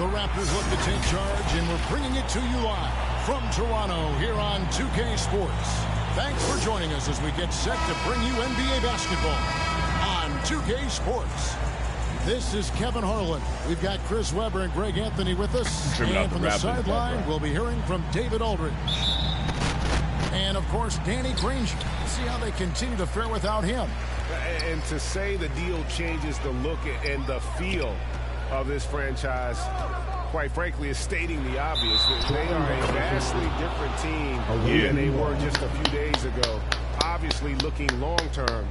The Raptors look to take charge, and we're bringing it to you live from Toronto here on 2K Sports. Thanks for joining us as we get set to bring you NBA basketball on 2K Sports. This is Kevin Harlan. We've got Chris Webber and Greg Anthony with us. And from the sideline, we'll be hearing from David Aldridge. And, of course, Danny Granger. See how they continue to fare without him. And to say the deal changes the look and the feel of this franchise, quite frankly, is stating the obvious. They are a vastly different team than they were just a few days ago. Obviously looking long-term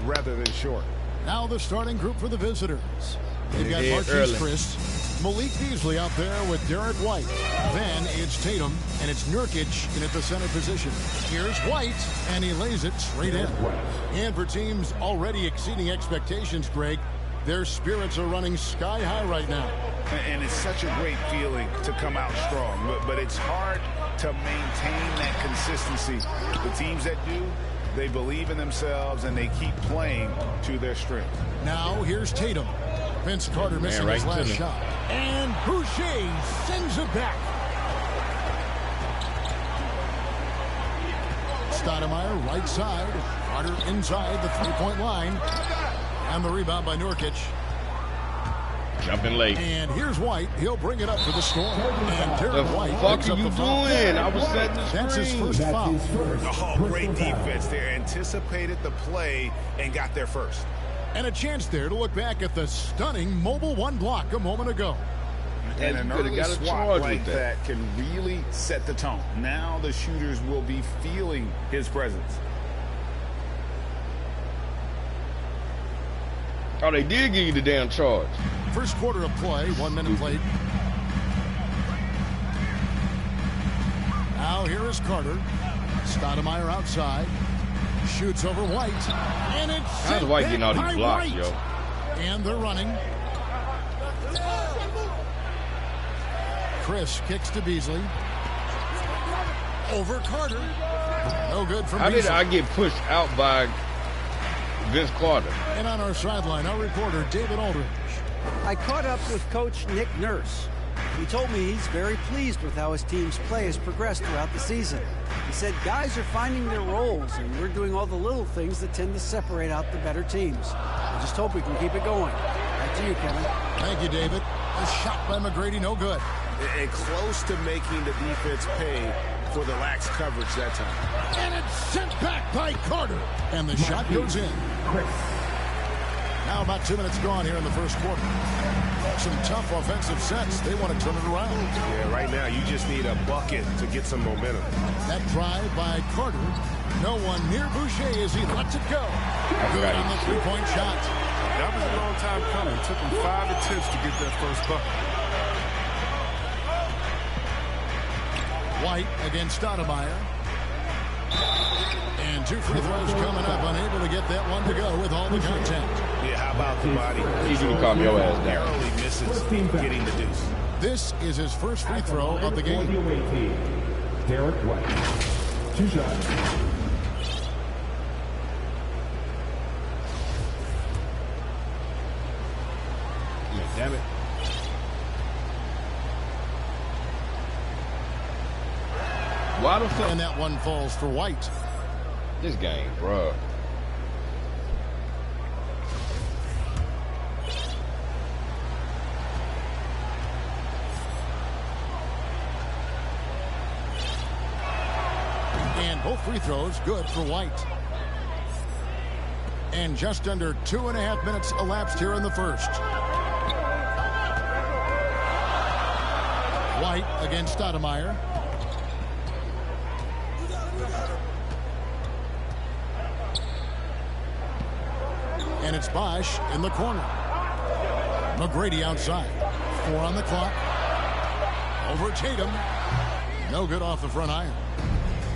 rather than short. Now the starting group for the visitors. They've got Marquise Chris, Malik Beasley out there with Derek White. Then it's Tatum, and it's Nurkic in at the center position. Here's White, and he lays it straight in. And for teams already exceeding expectations, Greg, their spirits are running sky high right now. And it's such a great feeling to come out strong, but it's hard to maintain that consistency. The teams that do, they believe in themselves and they keep playing to their strength. Now here's Tatum. Vince Carter missing his last shot. And Boucher sends it back. Stoudemire right side. Carter inside the three-point line. And the rebound by Nurkic. Jumping late. And here's White. He'll bring it up for the Storm. And Derek White. What the fuck are you doing? I was setting the screen. That's his first foul. Oh, great defense there. Anticipated the play and got there first. And a chance there to look back at the stunning mobile one block a moment ago. And an early swat like that can really set the tone. Now the shooters will be feeling his presence. Oh, they did give you the damn charge. First quarter of play, 1 minute played. Now here is Carter. Stoudemire outside. Shoots over White. And it's how's White getting all these blocks, yo? And they're running. Chris kicks to Beasley. Over Carter. No good from Beasley. How did I get pushed out by Vince Carter? And on our sideline, our reporter, David Aldridge. I caught up with Coach Nick Nurse. He told me he's very pleased with how his team's play has progressed throughout the season. He said guys are finding their roles, and we're doing all the little things that tend to separate out the better teams. I just hope we can keep it going. Back to you, Kevin. Thank you, David. A shot by McGrady, no good. And close to making the defense pay for the lax coverage that time. And it's sent back by Carter. And the shot goes in. Now about 2 minutes gone here in the first quarter. Some tough offensive sets. They want to turn it around. Yeah, right now you just need a bucket to get some momentum. That drive by Carter. No one near Boucher as he lets it go. Good on the three-point shot. That was a long time coming. It took him 5 attempts to get that first bucket. White against Stoudemire. And 2 free throws coming up. Unable to get that one to go with all the contact. Yeah, how about the body? Easy to calm your ass down. Narrowly misses getting the deuce. This is his first free throw of the game. Derek White. 2 shots. Yeah, damn it. Why the fuck? And that one falls for White. This game, bro. And both free throws good for White. And just under 2.5 minutes elapsed here in the first. White against Stoudemire. And it's Bosch in the corner. McGrady outside. 4 on the clock. Over Tatum. No good off the front iron.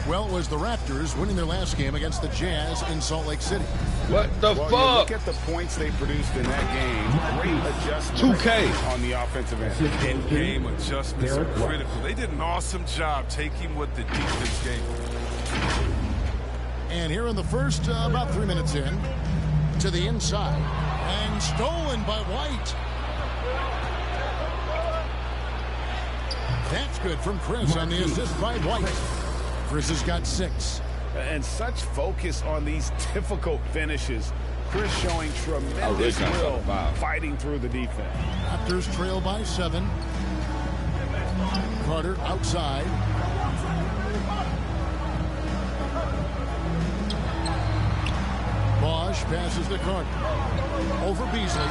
Well, it was the Raptors winning their last game against the Jazz in Salt Lake City. What the fuck? Look at the points they produced in that game. Great adjustment 2K on the offensive end. In-game adjustments are critical. They did an awesome job taking what the defense gave them. And here in the first, about 3 minutes in, to the inside. And stolen by White. That's good from Chris on the assist by White. Chris has got 6. And such focus on these difficult finishes. Chris showing tremendous will fighting through the defense. Raptors trail by 7. Carter outside. Bosch passes to Carter. Over Beasley.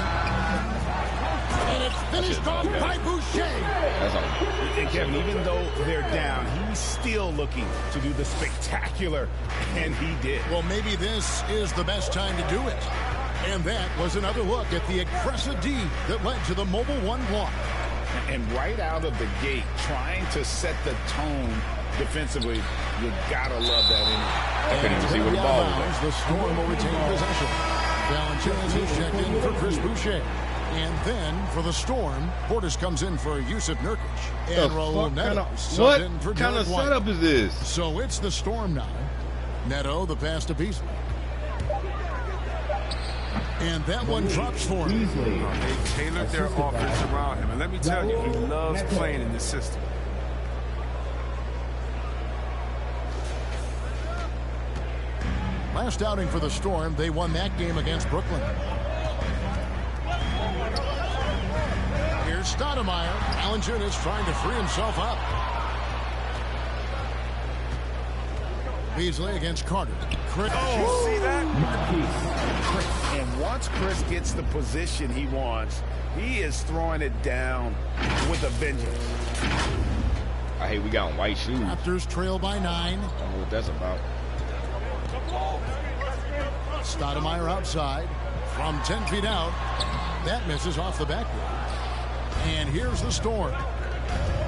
And it's finished off by Boucher. And Kevin, even though they're down, he's still looking to do the spectacular, and he did. Well, maybe this is the best time to do it. And that was another look at the aggressive D that led to the mobile 1 block. And right out of the gate, trying to set the tone defensively, you gotta love that energy. I couldn't even see where the ball was. The Storm will retain possession. Valanciunas is checked in for Chris Boucher. And then for the Storm, Portis comes in for Yusuf Nurkic. And Raul Neto what in for kind of White. setup is this? So it's the Storm now. Neto, the pass to Beasley. And that one drops for him. They tailored their offense around him. And let me tell you, he loves playing in this system. Last outing for the Storm, they won that game against Brooklyn. Here's Stoudemire. Valanciunas trying to free himself up. Beasley against Carter. Chris. Oh, see that? And once Chris gets the position he wants, he is throwing it down with a vengeance. I hate we got on white shoes. Raptors trail by 9. I don't know what that's about. Stoudemire outside from 10 feet out. That misses off the backboard. And here's the Storm.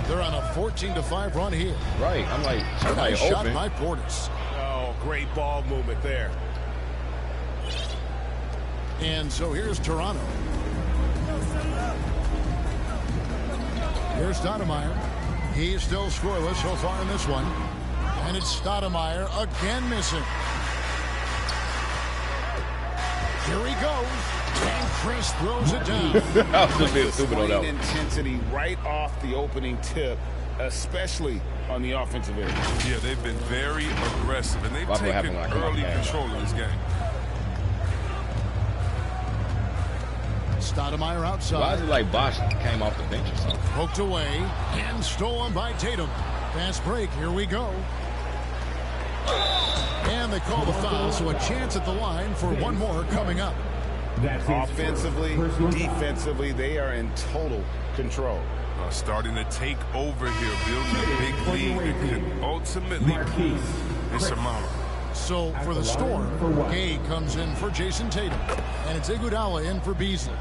They're on a 14-5 run here. Right. I'm like, somebody nice shot open. by Portis. Oh, great ball movement there. And so here's Toronto. Here's Stoudemire. He's still scoreless so far in this one. And it's Stoudemire again missing. Here he goes. And Chris throws it down. I was just being stupid on that one. Intensity right off the opening tip, especially on the offensive end. Yeah, they've been very aggressive, and they've taken early control of this game. Stoudemire outside. Why is it like Bosch came off the bench or something? Poked away and stolen by Tatum. Fast break. Here we go. And they call the foul, so a chance at the line for one more coming up. Offensively, defensively, they are in total control. Starting to take over here, building a big lead that can ultimately prove insurmountable. So for the Storm, Gay comes in for Jason Tatum. And it's Iguodala in for Beasley.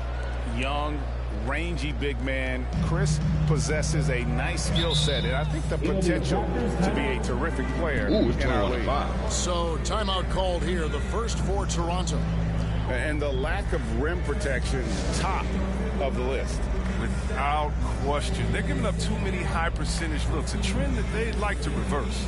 Young, rangy big man. Chris possesses a nice skill set, and I think the potential to be a terrific player in our league. So timeout called here, the first for Toronto. And the lack of rim protection, top of the list. Without question. They're giving up too many high percentage looks, a trend that they'd like to reverse.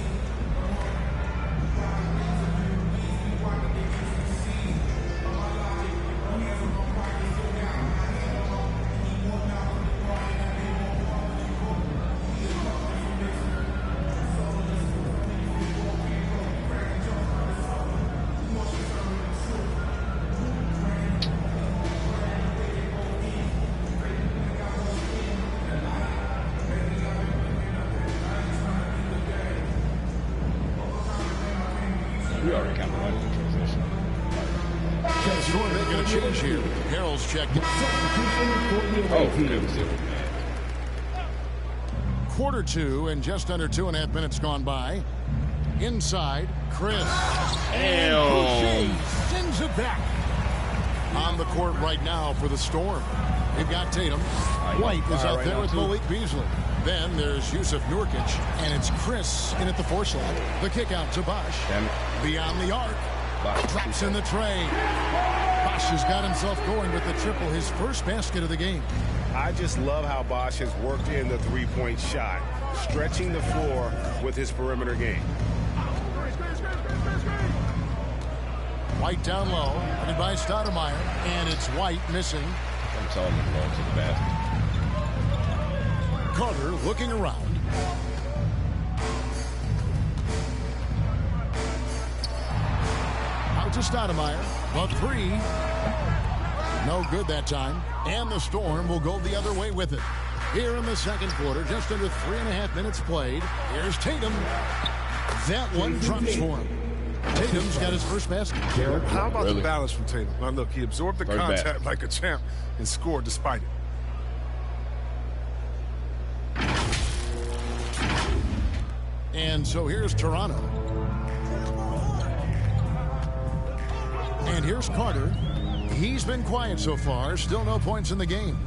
We already kind of running the transition. Storm making a change here. Harrell's checked in. Oh, good. Quarter 2 and just under 2.5 minutes gone by. Inside, Chris. And Boucher sends it back. On the court right now for the Storm. They've got Tatum. White is out there with Malik Beasley. Then there's Yusuf Nurkic, and it's Chris in at the 4 slot. The kick out to Bosch. Beyond the arc. Drops in the tray. Bosch has got himself going with the triple, his first basket of the game. I just love how Bosch has worked in the three-point shot, stretching the floor with his perimeter game. White down low, headed by Stoudemire, and it's White missing. I'm telling him to go to the basket. Carter looking around. Out to Stoudemire. The three. No good that time. And the Storm will go the other way with it. Here in the second quarter, just under 3.5 minutes played. Here's Tatum. That one drops for him. Tatum's got his first basket. How about the balance from Tatum? Now, look, he absorbed the contact like a champ and scored despite it. And so here's Toronto. And here's Carter. He's been quiet so far. Still no points in the game.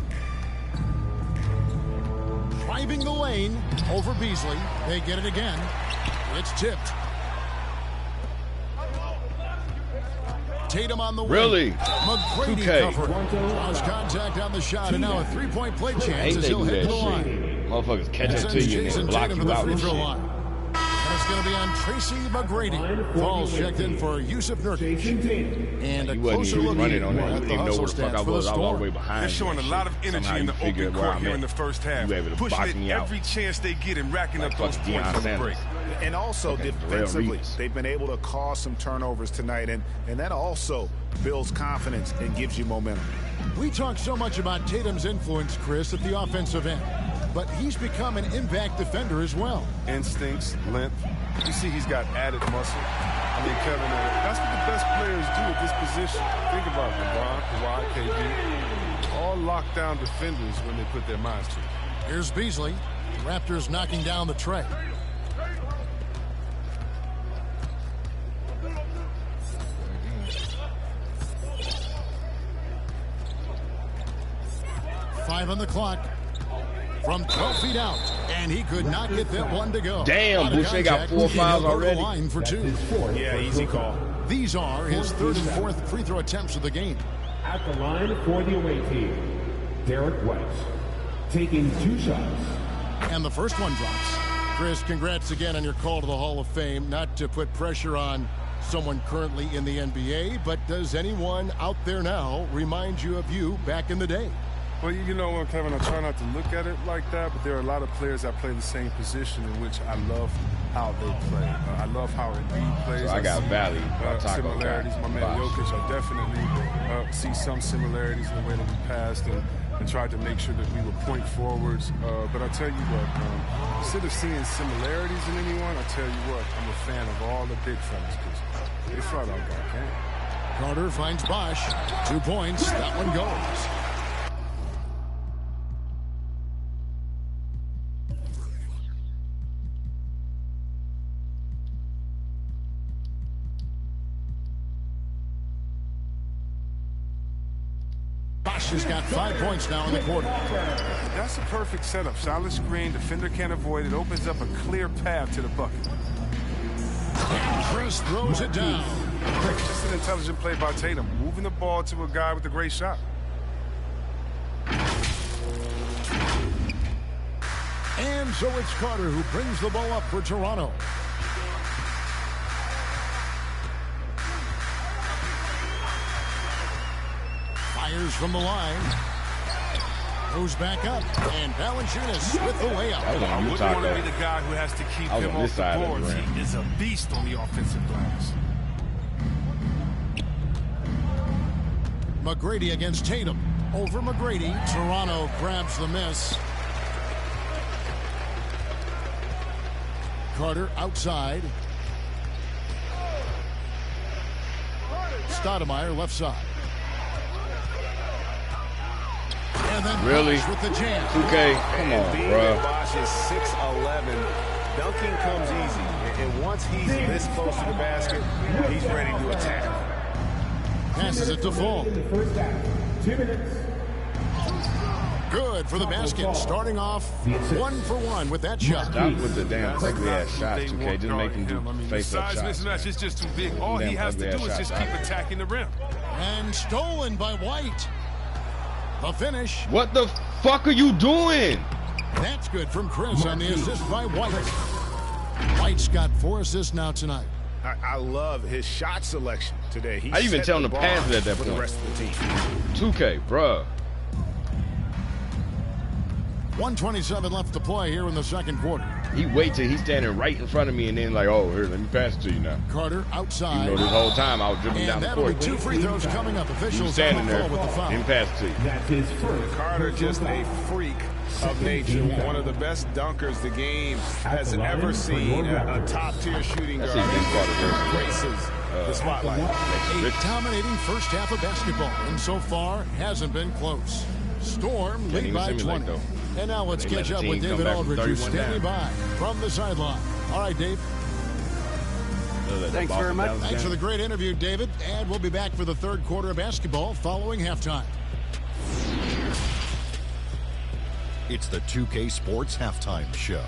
Driving the lane over Beasley. They get it again. It's tipped. Tatum on the wing. McGrady covered. Lost contact on the shot, and now a three-point play chance as he'll hit the line. Motherfuckers catch up to you and then block you out and shit. And it's going to be on Tracy McGrady. Falls checked in for Yusuf Nurkic. And a closer look at the hustle stats for the Storm. They're showing a lot of energy in the open court here in the first half. Pushing it every chance they get and racking up those points for the break. And also defensively, they've been able to cause some turnovers tonight, and that also builds confidence and gives you momentum. We talk so much about Tatum's influence, Chris, at the offensive end, but he's become an impact defender as well. Instincts, length. You see he's got added muscle. I mean, Kevin, that's what the best players do at this position. Think about LeBron, Kawhi, KD. All lockdown defenders when they put their minds to it. Here's Beasley. The Raptors knocking down the tray. On the clock from 12 feet out, and he could not get that one to go. Damn, Boucher got 4 fouls already. Line for 2. Yeah, easy call. These are his third and fourth free throw attempts of the game. At the line for the away team, Derek White, taking 2 shots. And the first one drops. Chris, congrats again on your call to the Hall of Fame. Not to put pressure on someone currently in the NBA, but does anyone out there now remind you of you back in the day? Well, you know what, Kevin, I try not to look at it like that, but there are a lot of players that play the same position in which I love how they play. I love how Embiid plays. So I got Valley. Similarities. My man Jokic, I definitely see some similarities in the way that we passed and tried to make sure that we were point forwards. But I tell you what, instead of seeing similarities in anyone, I tell you what, I'm a fan of all the big fellas because they flat out got game. Carter finds Bosch. 2 points. That one goes. Has got 5 points now in the quarter. That's a perfect setup. Solid screen, defender can't avoid it. Opens up a clear path to the bucket. And Chris throws it down. Just an intelligent play by Tatum, moving the ball to a guy with a great shot. And so it's Carter who brings the ball up for Toronto. Fires from the line. Goes back up. And Valanciunas with the layup. I wouldn't want to be the guy who has to keep him off the boards. He is a beast on the offensive glass. McGrady against Tatum. Over McGrady. Toronto grabs the miss. Carter outside. Stoudemire left side. And then really? With the jam. 2K, come on, bro. Bosch is 6'11". Dunking comes easy. And once he's this close to the basket, he's ready to attack. Passes it to Full. 2 minutes. Good for the basket. Starting off 1 for 1 with that shot. Stop with the damn ugly-ass shots, 2K. Just make him do face-up shots. Size mismatch is just too big. All he has to do is just keep attacking the rim. And stolen by White. The finish. What the fuck are you doing? That's good from Chris on the assist by White. White's got 4 assists now tonight. I love his shot selection today. I even tell him to pass it at that point. The rest of the team. 2K, bruh. 1:27 left to play here in the second quarter. He wait till he's standing right in front of me and then like, oh, here, let me pass it to you now. Carter outside. You know, this whole time I was dribbling down the that'll court. be 2 free throws coming up. Officials standing there, with the foul. didn't pass it to you. That's his first. Carter, just a freak of nature. One of the best dunkers the game has ever seen. A top-tier shooting guard. Graces the spotlight. A dominating first half of basketball, and so far hasn't been close. Storm lead by 20. And now let's catch up with David Aldridge, who's standing by from the sideline. All right, Dave. Thanks very much. Thanks for the great interview, David. And we'll be back for the third quarter of basketball following halftime. It's the 2K Sports Halftime Show.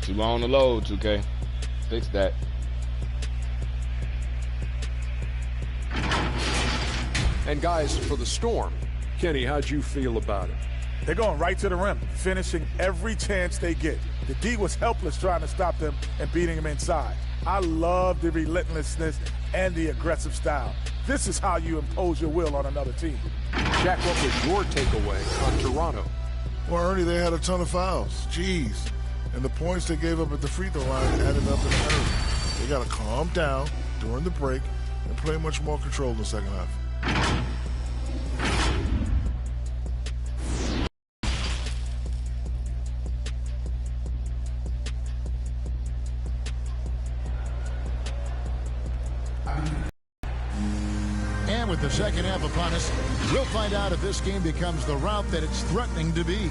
Too long to load, 2K. Fix that. And guys, for the Storm, Kenny, how'd you feel about it? They're going right to the rim, finishing every chance they get. The D was helpless trying to stop them and beating them inside. I love the relentlessness and the aggressive style. This is how you impose your will on another team. Jack, what was your takeaway on Toronto? Well, Ernie, they had a ton of fouls. Jeez. And the points they gave up at the free throw line added up in a hurry. They got to calm down during the break and play much more control in the second half. And with the second half upon us, we'll find out if this game becomes the route that it's threatening to be.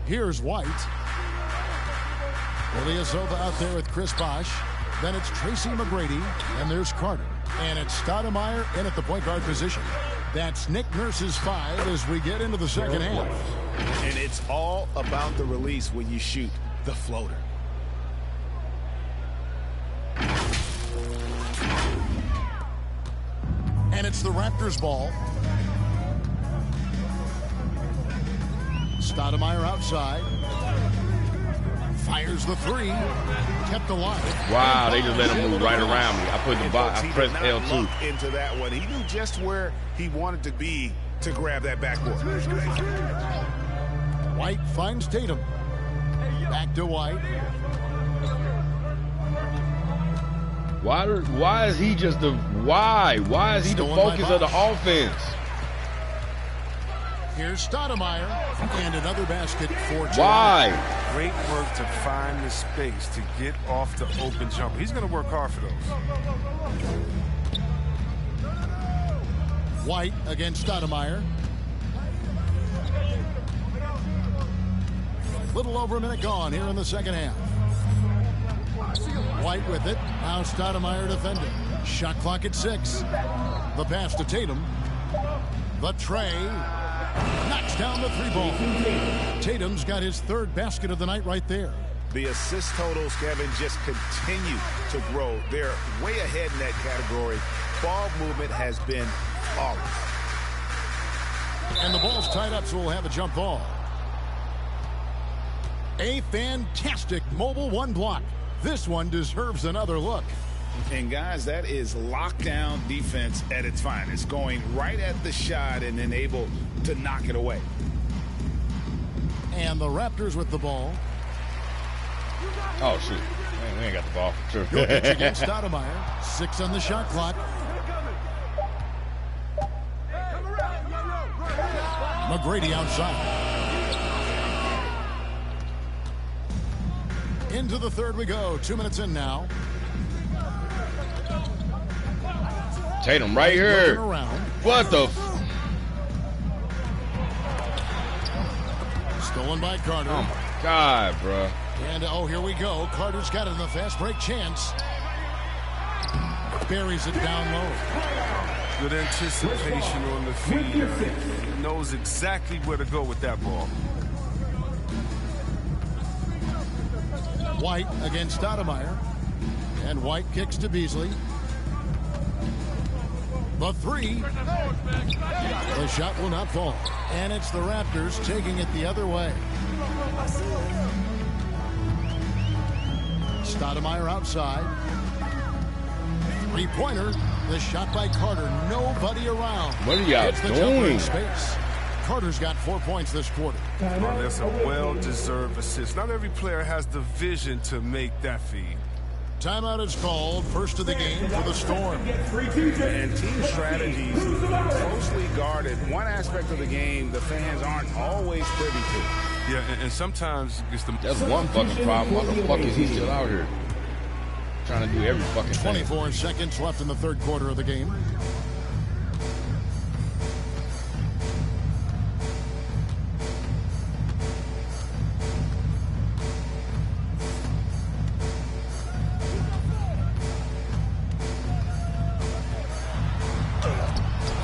Here's White. Ilyasova out there with Chris Bosh. Then it's Tracy McGrady. And there's Carter. And it's Stoudemire in at the point guard position. That's Nick Nurse's 5 as we get into the second half. And it's all about the release when you shoot the floater. And it's the Raptors ball. Stoudemire outside. Fires the 3. Kept alive. Wow, they just let him move right around me. I put the box. I pressed L2 into that one. He knew just where he wanted to be to grab that backboard. White finds Tatum. Back to White. Why is he just the Why is he the focus of the offense? Here's Stoudemire, and another basket for Tatum. Why? Great work to find the space to get off the open jumper. He's going to work hard for those. White against Stoudemire. Little over a minute gone here in the second half. White with it. Now Stoudemire defending. Shot clock at 6. The pass to Tatum. The tray. Knocks down the 3-ball. Tatum's got his 3rd basket of the night right there. The assist totals, Kevin, just continue to grow. They're way ahead in that category. Ball movement has been flawless. And the ball's tied up, so we'll have a jump ball. A fantastic mobile 1 block. This one deserves another look. And guys, that is lockdown defense at its finest. Going right at the shot and then able to knock it away. And the Raptors with the ball. Oh, shoot. Man, we ain't got the ball. Sure. Jokic against Stoudemire. 6 on the shot clock. McGrady outside. Into the 3rd we go. 2 minutes in now. Tatum right here. What the? Stolen by Carter. Oh, my God, bro. And, oh, here we go. Carter's got it in the fast break chance. Buries it down low. Good anticipation on the feed. He knows exactly where to go with that ball. White against Stoudemire. And White kicks to Beasley. The three. The shot will not fall. And it's the Raptors taking it the other way. Stoudemire outside. Three-pointer. The shot by Carter. Nobody around. What are y'all doing? Space. Carter's got 4 points this quarter. Oh, that's a well-deserved assist. Not every player has the vision to make that feed. Timeout is called. First of the game for the Storm. And team strategies closely guarded. One aspect of the game the fans aren't always privy to. Yeah, and sometimes it's the... That's one fucking problem. Why the fuck is he still out here? Trying to do every fucking thing. 24 seconds left in the third quarter of the game.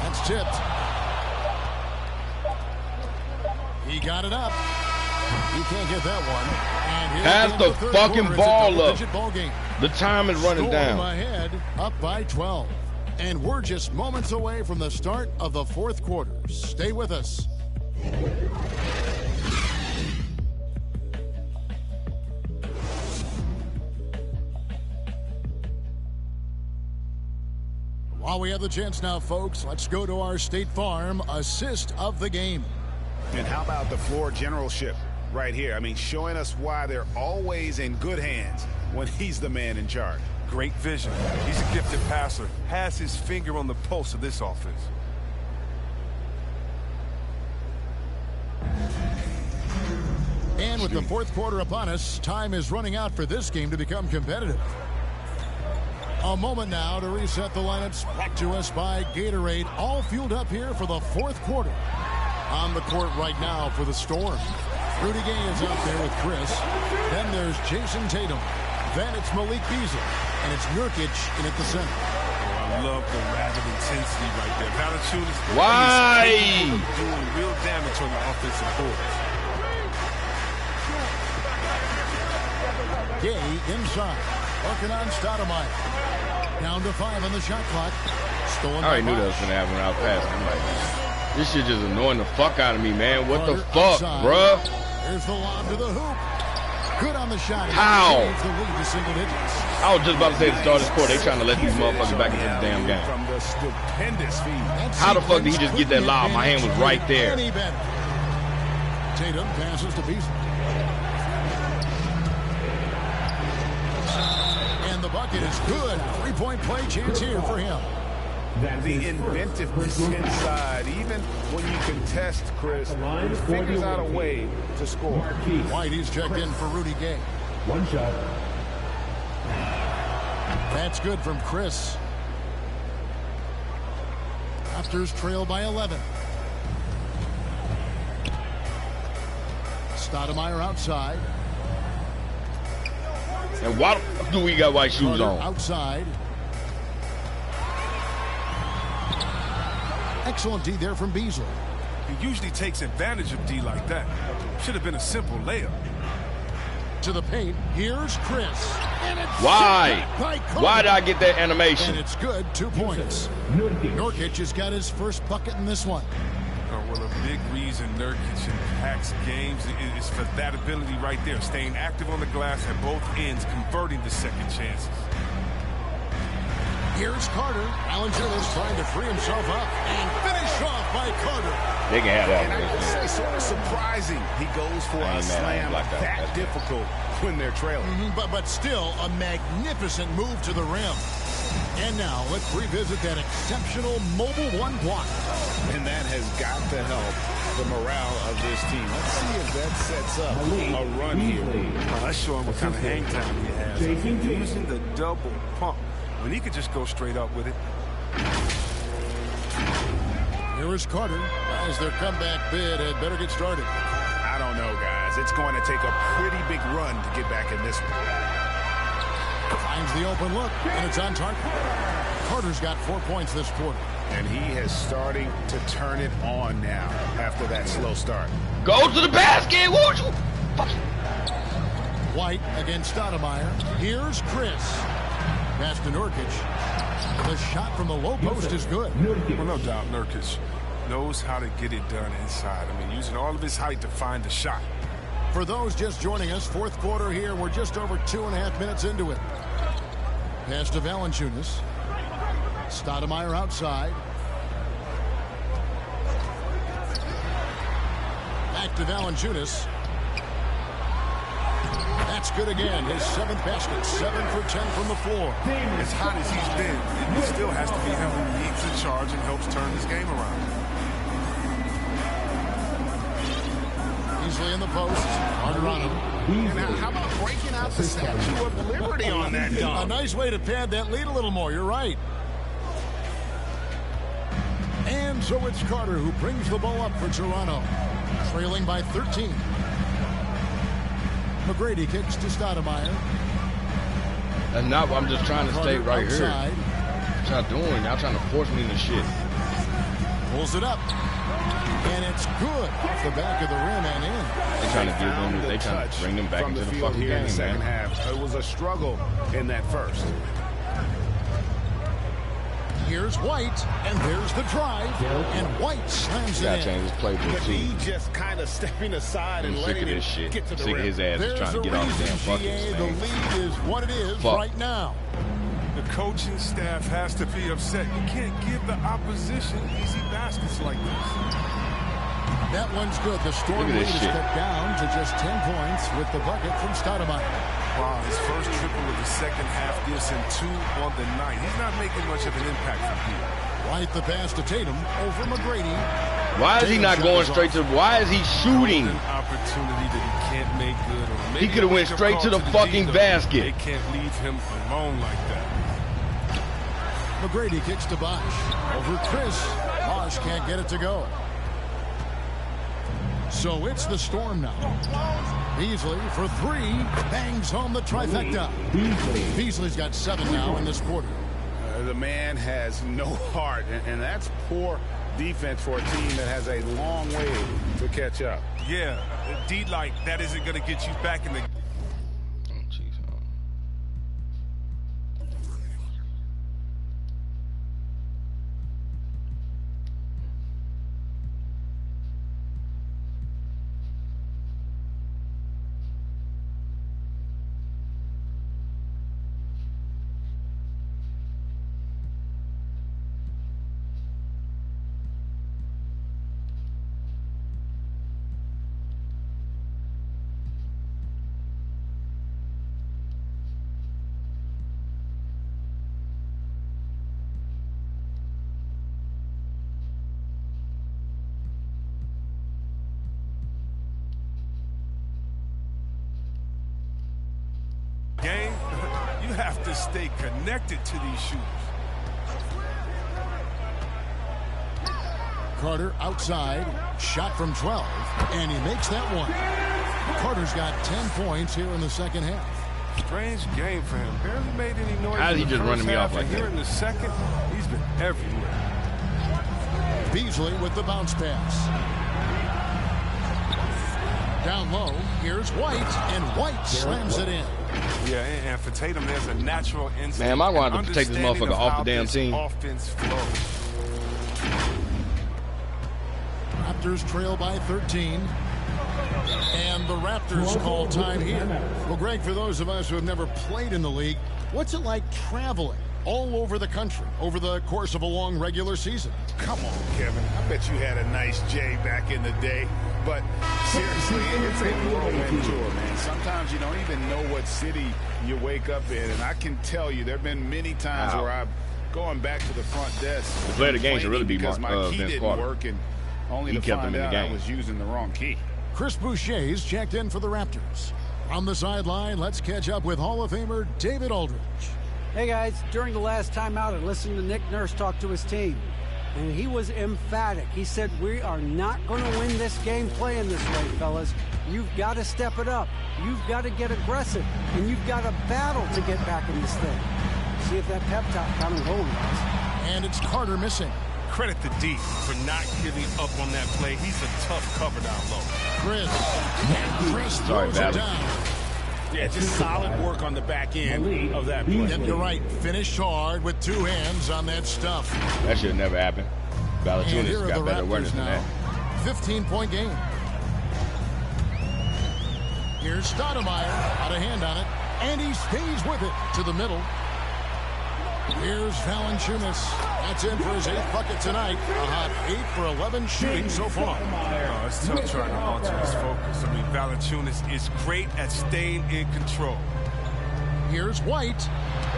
That's tipped. He got it up. He can't get that one. And pass the fucking ball up. Ball game. The time is running Storm down. Ahead, up by 12. And we're just moments away from the start of the fourth quarter. Stay with us. While we have the chance now, folks, let's go to our State Farm assist of the game. And how about the floor generalship right here? I mean, showing us why they're always in good hands when he's the man in charge. Great vision. He's a gifted passer. Has his finger on the pulse of this offense. And with the fourth quarter upon us, time is running out for this game to become competitive. A moment now to reset the lineups, brought to us by Gatorade, all fueled up here for the fourth quarter. On the court right now for the Storm. Rudy Gay is out there with Chris. Then there's Jason Tatum. Then it's Malik Beasley. And it's Nurkic in at the center. I love the rapid intensity right there. Valanciunas. Why? Doing real damage on the offensive boards. Gay inside. Working on Stoudemire. Down to 5 on the shot clock. Stolen I already knew that was going to happen when I was passing. I'm like, this shit just annoying the fuck out of me, man. What the fuck, bruh? There's the lob to the hoop. Good on the shot. How? The lead to single digits. I was just about to say to start this quarter, they trying to let these motherfuckers back into the damn game. From the stupendous feed. How the fuck did he just get that lob? My hand was right there. Tatum passes to Beasley. And the bucket is good. 3-point play chance here for him. The inventiveness inside, even when you contest, Chris, he figures out a way to score. Whitey's checked in for Rudy Gay. One shot. That's good from Chris. Raptors trail by 11. Stoudemire outside. And why the fuck do we got white shoes on? Outside. Excellent D there from Beasley. He usually takes advantage of D like that. Should have been a simple layup. To the paint. Here's Chris. And it's why? Why did I get that animation? And it's good. 2 points. Nurkic has got his first bucket in this one. Well, a big reason Nurkic impacts games is for that ability right there. Staying active on the glass at both ends, converting the second chances. Here's Carter. Valanciunas trying to free himself up and finish off by Carter. They can have that. And I would say sort of surprising he goes for a slam like that difficult when they're trailing. But still a magnificent move to the rim. And now let's revisit that exceptional mobile one block. And that has got to help the morale of this team. Let's see if that sets up a run here. Let's show him what kind of hang time he has. Using the double pump. When he could just go straight up with it. Here is Carter. As their comeback bid had better get started. I don't know, guys. It's going to take a pretty big run to get back in this one. Finds the open look, and it's on target. Carter's got 4 points this quarter. And he is starting to turn it on now after that slow start. Go to the basket! Won't you? White against Stoudemire. Here's Chris. Pass to Nurkic. The shot from the low post is good. Well, no doubt Nurkic knows how to get it done inside. I mean, using all of his height to find the shot. For those just joining us, fourth quarter here. We're just over 2.5 minutes into it. Pass to Valanciunas. Stoudemire outside. Back to Valanciunas. That's good again. His 7th basket. 7 for 10 from the floor. As hot as he's been, it still has to be him who leads the charge and helps turn this game around. Easily in the post. Harder on him. Now, how about breaking out the Statue of Liberty on that dunk? A nice way to pad that lead a little more. You're right. And so it's Carter who brings the ball up for Toronto. Trailing by 13. McGrady kicks to Stoudemire. And now I'm just trying to stay right outside. here. What y'all doing? Y'all trying to force me into shit. Pulls it up. And it's good off the back of the rim and in. They're trying to give them, they trying to bring them back into the fucking game, man. Second half. It was a struggle in that first. Here's White, and there's the drive, and White slams it in. Change his playbook But too. he just kind of stepping aside and letting this him shit. get to the Sick of rim. his ass is trying to get off the damn buckets, The man. lead is what it is right now. The coaching staff has to be upset. You can't give the opposition easy baskets like this. That one's good. The Storm lead is cut down to just 10 points with the bucket from Stoudemire. Wow, his first triple of the second half gives him 2 on the night. He's not making much of an impact from here. White the pass to Tatum over McGrady. Why is he not going straight to? Why is he shooting? An opportunity that he can't make good. Or maybe He could have went straight to the fucking basket. They can't leave him alone like that. McGrady kicks to Bosh. Over Chris. Bosh can't get it to go. So it's the Storm now. Beasley for 3. Bangs home the trifecta. Beasley's got 7 now in this quarter. The man has no heart, and that's poor defense for a team that has a long way to catch up. Yeah, D like that isn't going to get you back in the. Game, you have to stay connected to these shooters. Carter outside, shot from 12, and he makes that one. Carter's got 10 points here in the second half. Strange game for him. Barely made any noise. How did he just running me off like Here that? in the second, he's been everywhere. Beasley with the bounce pass. Down low, here's White, and White slams it in. Yeah, and for Tatum, there's a natural instinct. Man, I wanted to take this motherfucker off the damn team. Offense flows. Raptors trail by 13. And the Raptors call time here. Well, Greg, for those of us who have never played in the league, what's it like traveling all over the country over the course of a long regular season? Come on, Kevin. I bet you had a nice J back in the day. But seriously, it's a whirlwind tour, man. Sometimes you don't even know what city you wake up in. And I can tell you there have been many times where I'm going back to the front desk. The player of the game should really be because my key Vince didn't Carter. work, and only to kept him find in the out game. I was using the wrong key. Chris Boucher's checked in for the Raptors. On the sideline, let's catch up with Hall of Famer David Aldridge. Hey guys, during the last timeout, I listened to Nick Nurse talk to his team, and he was emphatic. He said, we are not going to win this game playing this way, fellas. You've got to step it up. You've got to get aggressive, and you've got to battle to get back in this thing. See if that pep talk coming home, guys. And it's Carter missing. Credit to D for not giving up on that play. He's a tough cover down low. Chris Sorry, throws it Bobby. down. Yeah, just solid work on the back end of that play. Yep, you're right. Finished hard with 2 hands on that stuff. That should never happen. Valanciunas got better awareness than that. 15-point game. Here's Stoudemire, got a hand on it, and he stays with it to the middle. Here's Valanciunas. That's in for his 8th bucket tonight. A hot 8 for 11 shooting so far. Oh, it's tough trying to alter his focus. I mean, Valanciunas is great at staying in control. Here's White,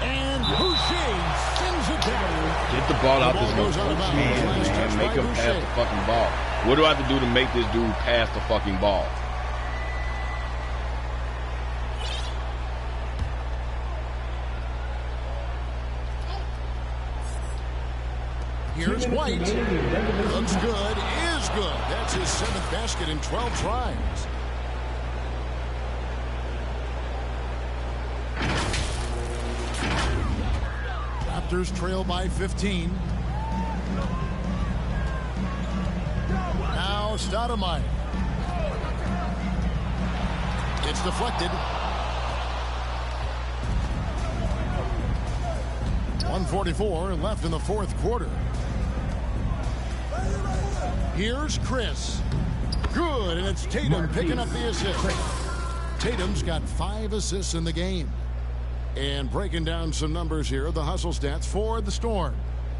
and Boucher sends it down. Get the ball out this goes hand and make him pass the fucking ball. What do I have to do to make this dude pass the fucking ball? Here's White. Looks good, is good. That's his 7th basket in 12 tries. Raptors trail by 15. Now Stoudemire. It's deflected. 1:44 left in the 4th quarter. Here's Chris. Good, and it's Tatum picking up the assist. Tatum's got 5 assists in the game. And breaking down some numbers here, the hustle stats for the Storm.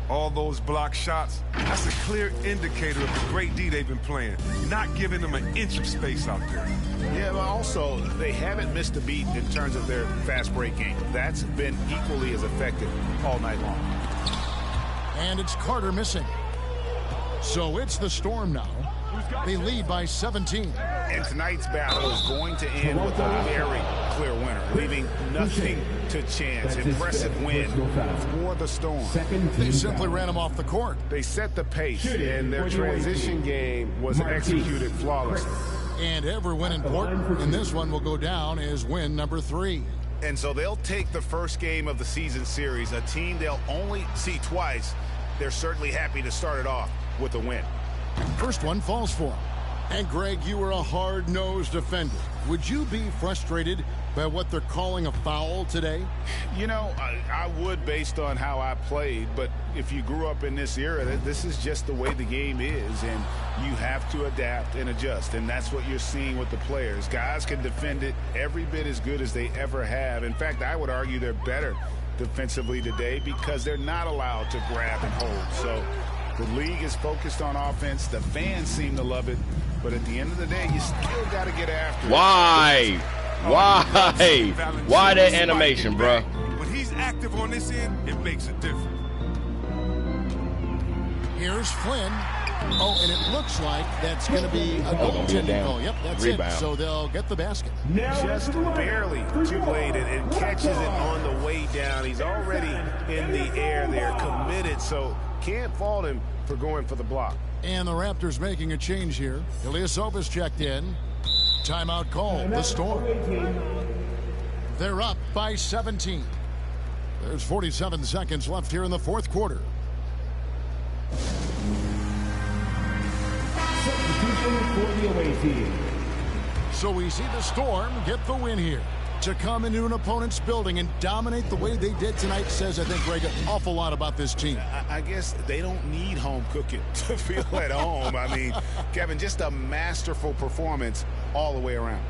All those block shots, that's a clear indicator of the great D they've been playing. Not giving them an inch of space out there. Yeah, but also, they haven't missed a beat in terms of their fast break game. That's been equally as effective all night long. And it's Carter missing. So it's the Storm now. They lead by 17. And tonight's battle is going to end with a very clear winner, leaving nothing to chance. Impressive win for the Storm. They simply ran them off the court. They set the pace, and their transition game was executed flawlessly. And every win important, and this one will go down as win number 3. And so they'll take the first game of the season series, a team they'll only see twice. They're certainly happy to start it off with a win. First one falls for him. And Greg, you were a hard-nosed defender. Would you be frustrated by what they're calling a foul today? You know, I would based on how I played, but if you grew up in this era, this is just the way the game is, and you have to adapt and adjust, and that's what you're seeing with the players. Guys can defend it every bit as good as they ever have. In fact, I would argue they're better defensively today because they're not allowed to grab and hold. So the league is focused on offense. The fans seem to love it. But at the end of the day, you still got to get after it. Why? Why that animation, bro? When he's active on this end, it makes a difference. Here's Flynn. Oh, and it looks like that's going to be a goaltending goal. Yep, that's rebound. It. So they'll get the basket. Just barely too late, and catches it on the way down. He's already in the air there, committed, so can't fault him for going for the block. And the Raptors making a change here. Ilyasovas checked in. Timeout call, the Storm. They're up by 17. There's 47 seconds left here in the 4th quarter. So we see the Storm get the win here. To come into an opponent's building and dominate the way they did tonight says, I think, Greg, an awful lot about this team. I guess they don't need home cooking to feel at home. I mean, Kevin, just a masterful performance all the way around.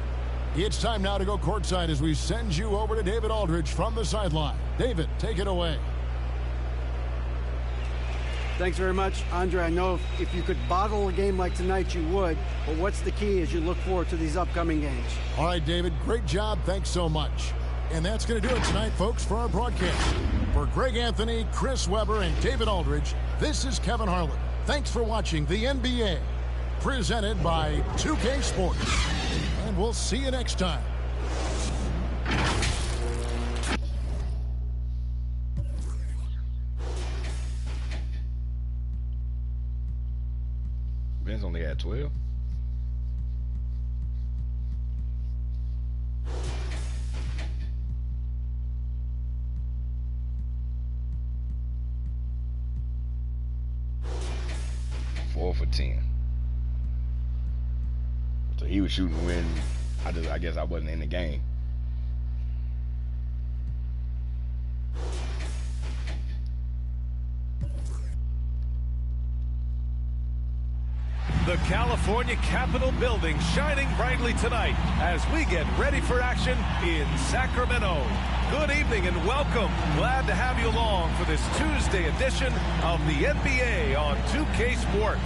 It's time now to go courtside as we send you over to David Aldridge from the sideline. David, take it away. Thanks very much, Andre. I know if you could bottle a game like tonight, you would. But what's the key as you look forward to these upcoming games? All right, David, great job. Thanks so much. And that's going to do it tonight, folks, for our broadcast. For Greg Anthony, Chris Webber, and David Aldridge, this is Kevin Harlan. Thanks for watching the NBA, presented by 2K Sports. And we'll see you next time. Ben's only at 12. Four for 10. So he was shooting when I guess I wasn't in the game. California Capitol building shining brightly tonight as we get ready for action in Sacramento. Good evening and welcome. Glad to have you along for this Tuesday edition of the NBA on 2K Sports.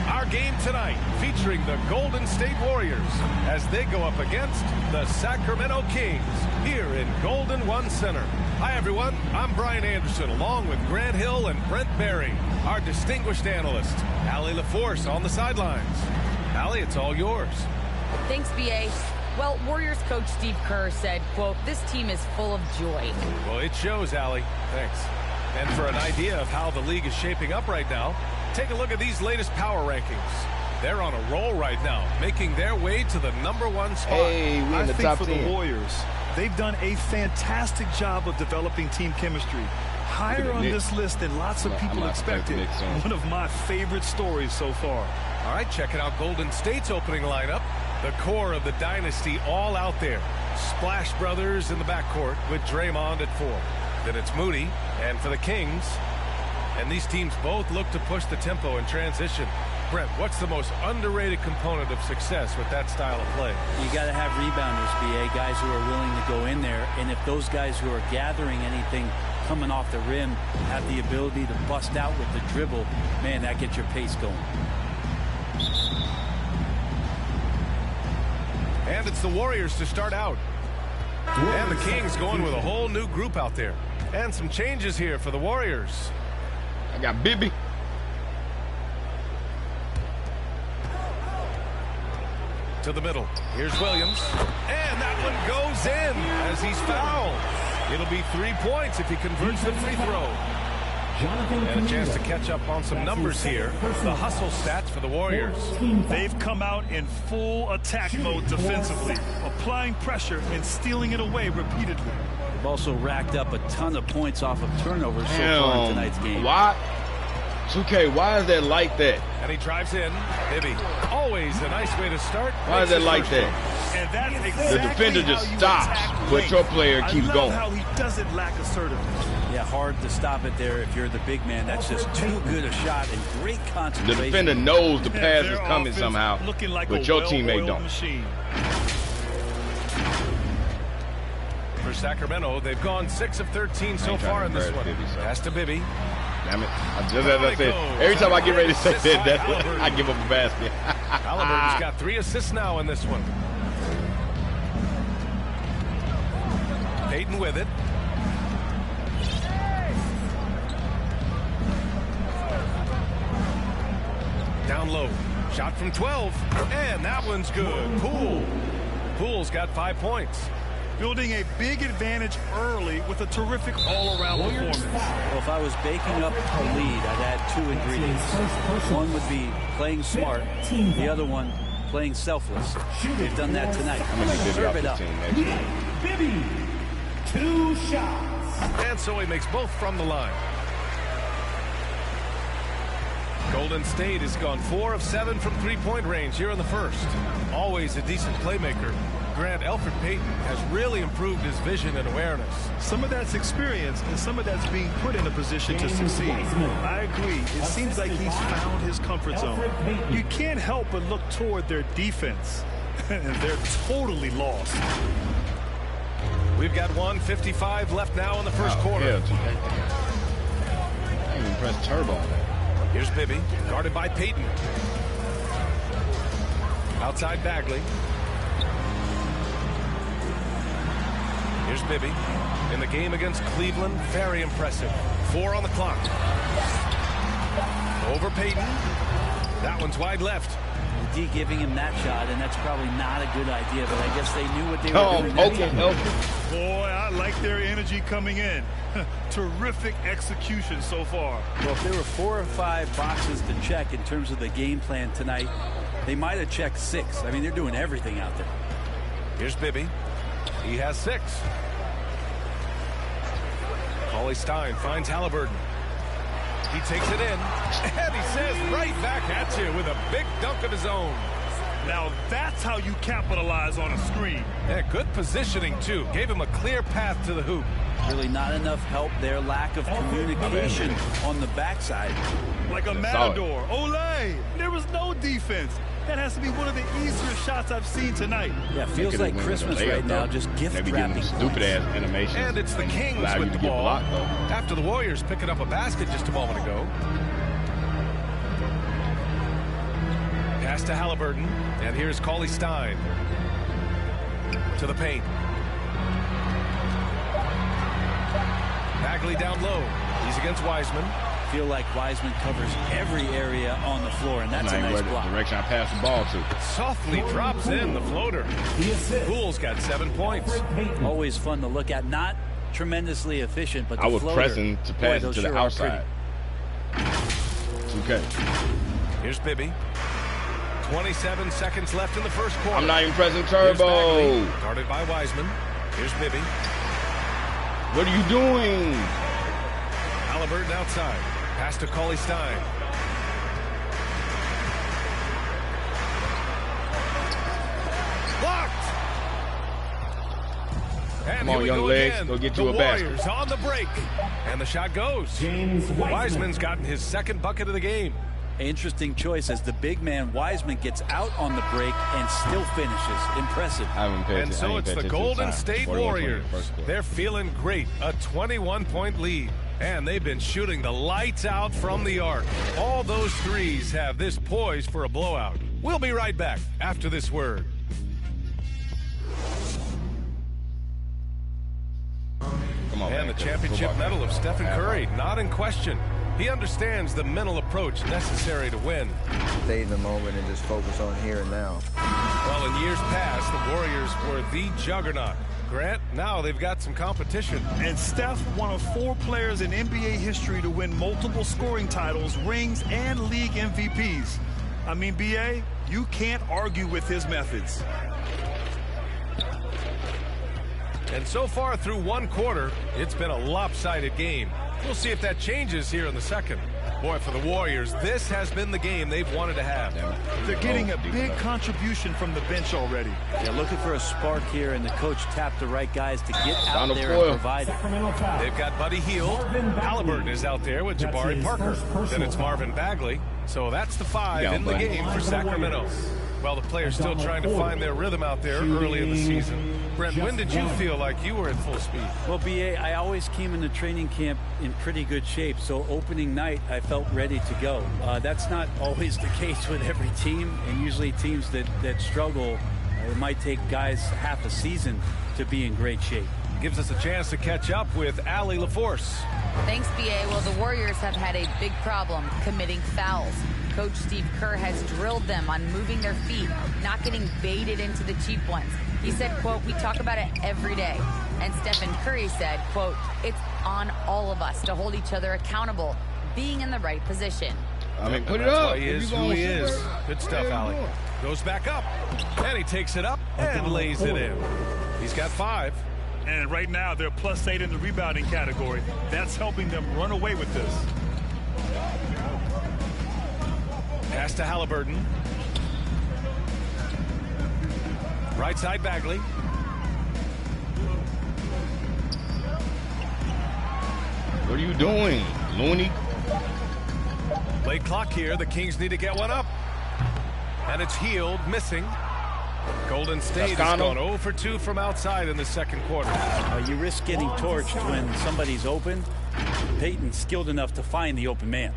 Our game tonight featuring the Golden State Warriors as they go up against the Sacramento Kings here in Golden One Center. Hi, everyone. I'm Brian Anderson, along with Grant Hill and Brent Berry, our distinguished analyst. Allie LaForce on the sidelines. Allie, it's all yours. Thanks, B.A. Well, Warriors coach Steve Kerr said, quote, "This team is full of joy." Well, it shows, Allie. Thanks. And for an idea of how the league is shaping up right now, take a look at these latest power rankings. They're on a roll right now, making their way to the #1 spot. Hey, we in the top 10. For the Warriors, they've done a fantastic job of developing team chemistry. Higher on this list than lots of people expected. One of my favorite stories so far. All right, checking out Golden State's opening lineup. The core of the dynasty all out there. Splash Brothers in the backcourt with Draymond at 4. Then it's Moody, and for the Kings. And these teams both look to push the tempo in transition. Brent, what's the most underrated component of success with that style of play? You got to have rebounders, B.A., guys who are willing to go in there. And if those guys who are gathering anything coming off the rim have the ability to bust out with the dribble, man, that gets your pace going. And it's the Warriors to start out. And the Kings going with a whole new group out there. And some changes here for the Warriors. I got Bibby. To the middle. Here's Williams. And that one goes in as he's fouled. It'll be 3 points if he converts the free throw. And a chance to catch up on some numbers here. The hustle stats for the Warriors. They've come out in full attack mode defensively, applying pressure and stealing it away repeatedly. They've also racked up a ton of points off of turnovers so far in tonight's game. Why? 2K, why is that like that? And he drives in. Bibby, always a nice way to start. Why is that like that? And that's exactly the defender just stops, but your player keeps going. How he doesn't lack assertiveness. Yeah, hard to stop it there if you're the big man. That's just too good a shot and great concentration. The defender knows the pass is coming somehow, like but your teammate don't. Machine. For Sacramento, they've gone 6 of 13 so far in this one. Pass to Bibby. Damn it. Just as I said, every time I get ready to say that, I give up a basket. Halliburton's got 3 assists now in this one. Tatum with it. Down low. Shot from 12. And that one's good. Poole's got 5 points. Building a big advantage early with a terrific all-around performance. Well, if I was baking up a lead, I'd add 2 ingredients. One would be playing smart. The other one, playing selfless. They've done that tonight. I'm going to serve it up. Bibby, 2 shots. And so he makes both from the line. Golden State has gone 4 of 7 from three-point range here in the first. Always a decent playmaker. Grant, Elfrid Payton has really improved his vision and awareness. Some of that's experience and some of that's being put in a position to succeed. I agree. It seems like he's found his comfort zone. You can't help but look toward their defense. And they're totally lost. We've got 1:55 left now in the first quarter. Yeah. I didn't even press turbo on that. Here's Bibby, guarded by Payton. Outside Bagley. Here's Bibby. In the game against Cleveland, very impressive. 4 on the clock. Over Payton. That one's wide left. D giving him that shot, and that's probably not a good idea, but I guess they knew what they were doing. Okay. Boy, I like their energy coming in. Terrific execution so far. Well, if there were 4 or 5 boxes to check in terms of the game plan tonight, they might have checked 6. I mean, they're doing everything out there. Here's Bibby. He has 6. Cauley Stein finds Halliburton. He takes it in, and he says right back at you with a big dunk of his own. Now that's how you capitalize on a screen. Yeah, good positioning, too. Gave him a clear path to the hoop. Really not enough help there. Lack of communication on the backside. Like a matador. Olay! There was no defense. That has to be one of the easier shots I've seen tonight. Yeah, feels like Christmas right now. Just gift wrapping. Stupid-ass animation. And it's the Kings with the ball. After the Warriors picking up a basket just a moment ago. Pass to Halliburton. And here's Cauley Stein. To the paint. Bagley down low. He's against Wiseman. Feel like Wiseman covers every area on the floor, and that's a nice block. Direction I pass the ball to. Softly drops in the floater. Poole's got 7 points. Always fun to look at. Not tremendously efficient, but the I was floater, pressing to pass it to the outside. Okay. Here's Bibby. 27 seconds left in the first quarter. I'm not even pressing turbo. Guarded by Wiseman. Here's Bibby. What are you doing? Halliburton outside. Pass to Cauley Stein. Blocked. And come on, young legs. Go get you a basket. Warriors on the break. And the shot goes. Wiseman's gotten his second bucket of the game. Interesting choice as the big man Wiseman gets out on the break and still finishes. Impressive. And so it's the Golden State Warriors. They're feeling great. A 21-point lead. And they've been shooting the lights out from the arc. All those threes have this poised for a blowout. We'll be right back after this word. Come on, and the championship medal of Stephen Curry, not in question. He understands the mental approach necessary to win. Stay in the moment and just focus on here and now. Well, in years past, the Warriors were the juggernaut. Grant, now they've got some competition. And Steph, one of 4 players in NBA history to win multiple scoring titles, rings, and league MVPs. I mean, BA, you can't argue with his methods. And so far through one quarter, it's been a lopsided game. We'll see if that changes here in the second. Boy, for the Warriors, this has been the game they've wanted to have. They're getting a big contribution from the bench already. They're looking for a spark here, and the coach tapped the right guys to get out there and provide it. They've got Buddy Hield. Halliburton is out there with Jabari Parker. Then it's Marvin Bagley. So that's the 5 in the game for Sacramento. Well, the players still trying to find their rhythm out there early in the season. Brent, when did you feel like you were at full speed? Well, BA, I always came into training camp in pretty good shape, so opening night I felt ready to go. That's not always the case with every team, and usually teams that struggle, it might take guys half a season to be in great shape. Gives us a chance to catch up with Allie LaForce. Thanks, BA. Well, the Warriors have had a big problem committing fouls. Coach Steve Kerr has drilled them on moving their feet, not getting baited into the cheap ones. He said, quote, "We talk about it every day." And Stephen Curry said, quote, "It's on all of us to hold each other accountable, being in the right position." I mean, put it up. He is who he is. Good stuff, Allie. Goes back up, and he takes it up and lays it in. He's got 5. And right now, they're +8 in the rebounding category. That's helping them run away with this. Pass to Halliburton. Right side, Bagley. What are you doing, Looney? Late clock here. The Kings need to get one up. And it's Hield missing. Golden State has gone 0 for 2 from outside in the second quarter. You risk getting torched when somebody's open. Peyton's skilled enough to find the open man.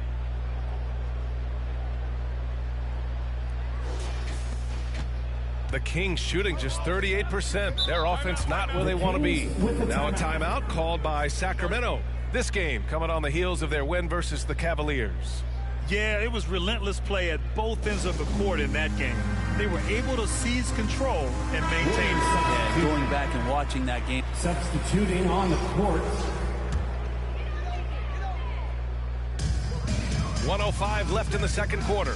The Kings shooting just 38%. Their offense not where they want to be. Now a timeout called by Sacramento. This game coming on the heels of their win versus the Cavaliers. Yeah, it was relentless play at both ends of the court in that game. They were able to seize control and maintain it. Yeah, going back and watching that game. Substituting on the court. 1:05 left in the second quarter.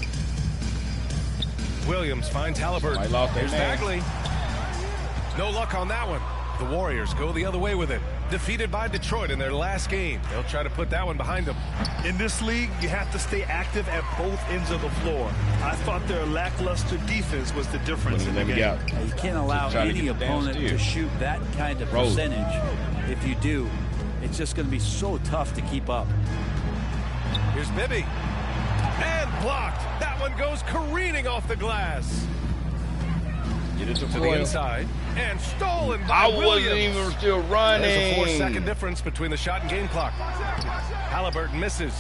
Williams finds Halliburton. Here's Bagley. No luck on that one. The Warriors go the other way with it. Defeated by Detroit in their last game. They'll try to put that one behind them. In this league, you have to stay active at both ends of the floor. I thought their lackluster defense was the difference in the game. You can't allow any opponent to shoot that kind of percentage. If you do, it's just going to be so tough to keep up. Here's Bibby. And blocked. That one goes careening off the glass. Get it to the inside. And stolen by Williams. Wasn't even still running. There's a 4-second difference between the shot and game clock. Halliburton misses.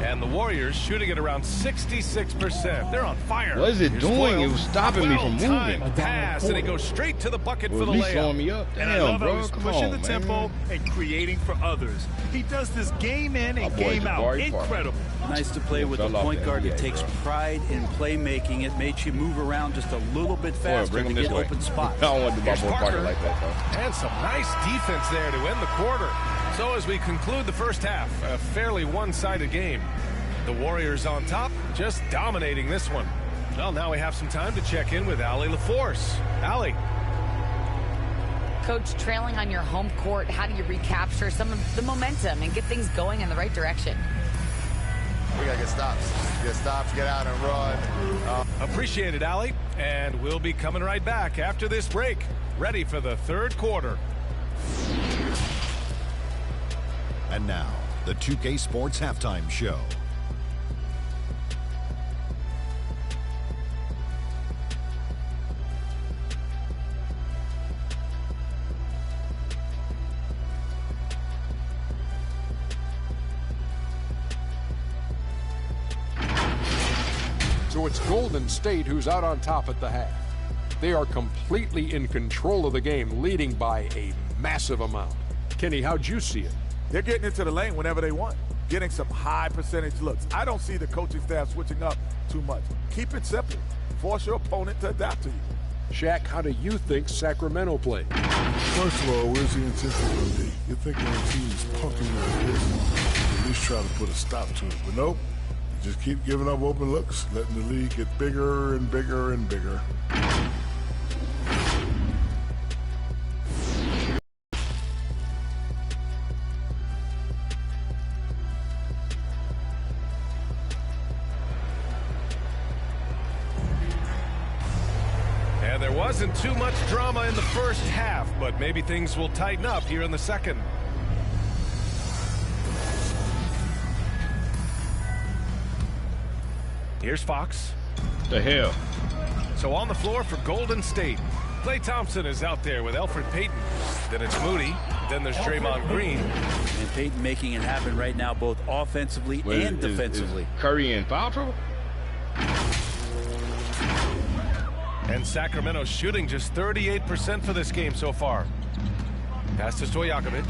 And the Warriors shooting at around 66%. They're on fire. What is it doing? It was stopping me from moving. Pass, and he goes straight to the bucket for the layup. Slowing me up. Damn, and I love bro. how he's pushing the tempo and creating for others. He does this game in and game out. Incredible. Nice to play with a point guard that takes pride in playmaking. It makes you move around just a little bit faster to get open spots. I don't want to do my boy Parker like that, though. And some nice defense there to end the quarter. So as we conclude the first half, a fairly one-sided game. The Warriors on top, just dominating this one. Well, now we have some time to check in with Allie LaForce. Allie. Coach, trailing on your home court, how do you recapture some of the momentum and get things going in the right direction? We got to get stops. Get stops, get out and run. Appreciate it, Allie. And we'll be coming right back after this break. Ready for the third quarter. And now, the 2K Sports Halftime Show. So it's Golden State who's out on top at the half. They are completely in control of the game, leading by a massive amount. Kenny, how'd you see it? They're getting into the lane whenever they want, getting some high percentage looks. I don't see the coaching staff switching up too much. Keep it simple. Force your opponent to adapt to you. Shaq, how do you think Sacramento played? First of all, where's the intensity going to be? You think when a team's punking you like this, at least try to put a stop to it. But nope, you just keep giving up open looks, letting the league get bigger and bigger and bigger. There wasn't too much drama in the first half, but maybe things will tighten up here in the second. Here's Fox. The hell. So on the floor for Golden State. Klay Thompson is out there with Elfrid Payton. Then it's Moody. Then there's Draymond Green. And Payton making it happen right now, both offensively and defensively. Is Curry in foul trouble? And Sacramento shooting just 38% for this game so far. Pass to Stojakovic.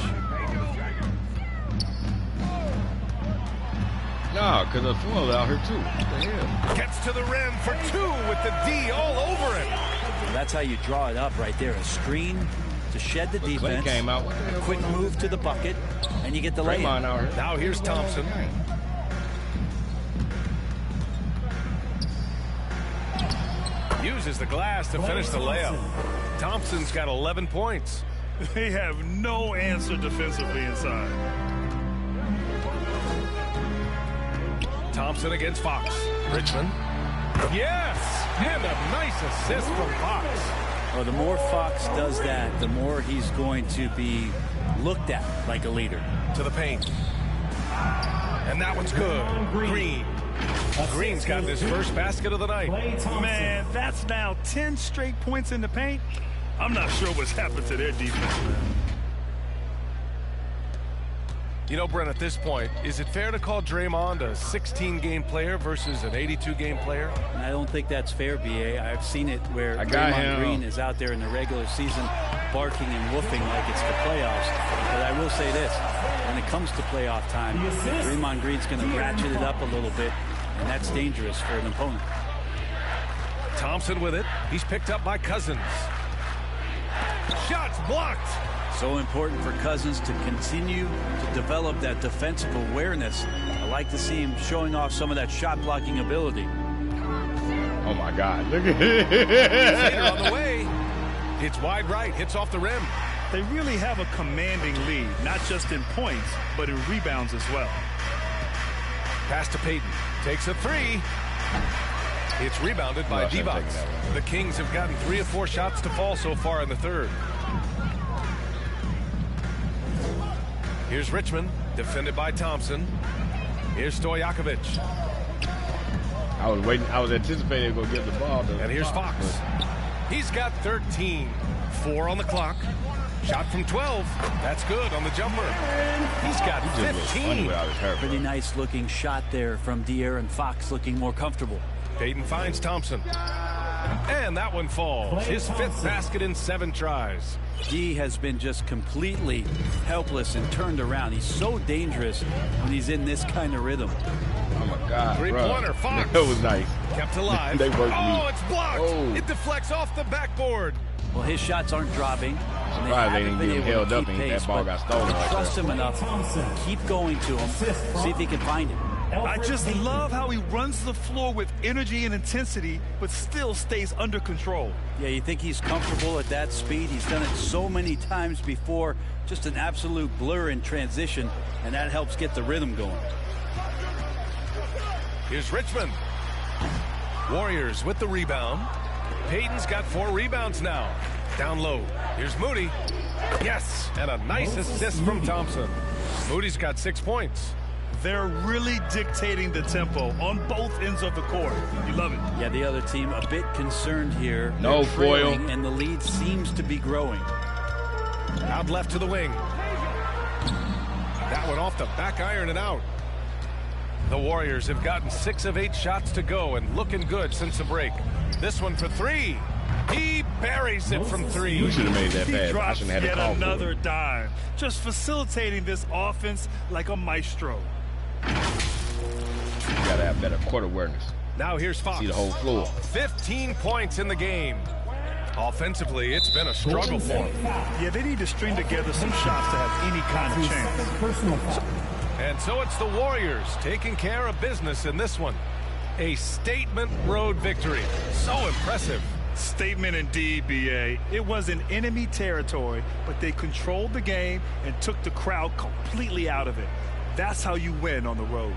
No, because the floor's out here too. What the hell? Gets to the rim for two with the D all over it. Well, that's how you draw it up right there. A screen to shed the defense. Came out. A quick move to the bucket, and you get the layup. Now here's Thompson. Uses the glass to finish the layup. Thompson's got 11 points. They have no answer defensively inside. Thompson against Fox. Richmond. Yes! And a nice assist from Fox. Well, the more Fox does that, the more he's going to be looked at like a leader. To the paint. And that one's good. Green. Green's got his first basket of the night. Man, that's now 10 straight points in the paint. I'm not sure what's happened to their defense, man. You know, Brent, at this point, is it fair to call Draymond a 16-game player versus an 82-game player? I don't think that's fair, B.A. I've seen it where Draymond Green is out there in the regular season barking and woofing like it's the playoffs. But I will say this, when it comes to playoff time, Draymond Green's going to ratchet it up a little bit, and that's dangerous for an opponent. Thompson with it. He's picked up by Cousins. Shots blocked. So important for Cousins to continue to develop that defensive awareness. I like to see him showing off some of that shot blocking ability. Oh my God, look at it. Later on the way. Hits wide right, hits off the rim. They really have a commanding lead, not just in points, but in rebounds as well. Pass to Payton. Takes a three. It's rebounded by Divac. The Kings have gotten 3 of 4 shots to fall so far in the third. Here's Richmond, defended by Thompson. Here's Stojakovic. I was waiting. I was anticipating going to get the ball. And here's Fox. He's got 13. 4 on the clock. Shot from 12. That's good on the jumper. He's got 15. Pretty nice looking shot there from De'Aaron Fox, looking more comfortable. Tatum finds Thompson. And that one falls. His 5th basket in 7 tries. D has been just completely helpless and turned around. He's so dangerous when he's in this kind of rhythm. Oh my God. Three-pointer, Fox. That was nice. Kept alive. They worked me. It's blocked. Oh. It deflects off the backboard. Well, his shots aren't dropping. Surprised they didn't get him held up and that ball got stolen. Trust him enough. Keep going to him. See if he can find him. I just love how he runs the floor with energy and intensity, but still stays under control. Yeah, you think he's comfortable at that speed? He's done it so many times before. Just an absolute blur in transition, and that helps get the rhythm going. Here's Richmond. Warriors with the rebound. Payton's got 4 rebounds now. Down low. Here's Moody. Yes, and a nice assist from Thompson. Moody's got 6 points. They're really dictating the tempo on both ends of the court. You love it. Yeah, the other team a bit concerned here. No foil. And the lead seems to be growing. Out left to the wing. That one off the back iron and out. The Warriors have gotten 6 of 8 shots to go and looking good since the break. This one for 3. He buries it from 3. You should have made that pass. I shouldn't have had to call for it. Another dime. Just facilitating this offense like a maestro. You gotta have better court awareness. Now here's Fox. See the whole floor. 15 points in the game. Offensively, it's been a struggle for him. Yeah, they need to string together some shots to have any kind of chance. And so it's the Warriors taking care of business in this one. A statement road victory. So impressive. Statement indeed, BA. It was in enemy territory, but they controlled the game and took the crowd completely out of it. That's how you win on the road.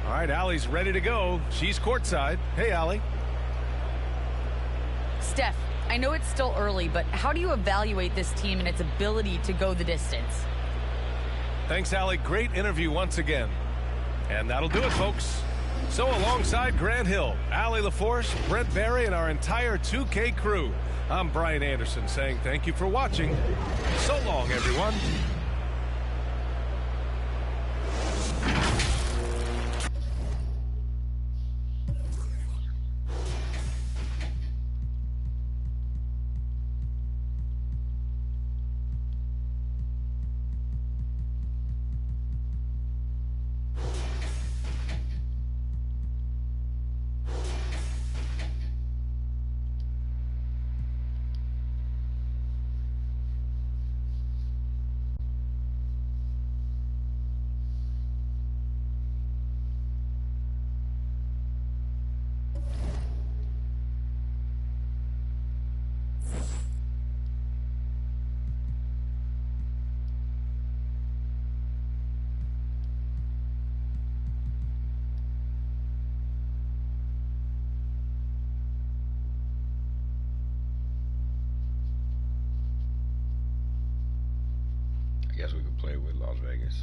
All right, Allie's ready to go. She's courtside. Hey, Allie. Steph, I know it's still early, but how do you evaluate this team and its ability to go the distance? Thanks, Allie. Great interview once again. And that'll do it, folks. So alongside Grant Hill, Allie LaForce, Brent Barry, and our entire 2K crew, I'm Brian Anderson saying thank you for watching. So long, everyone. I guess we could play with Las Vegas.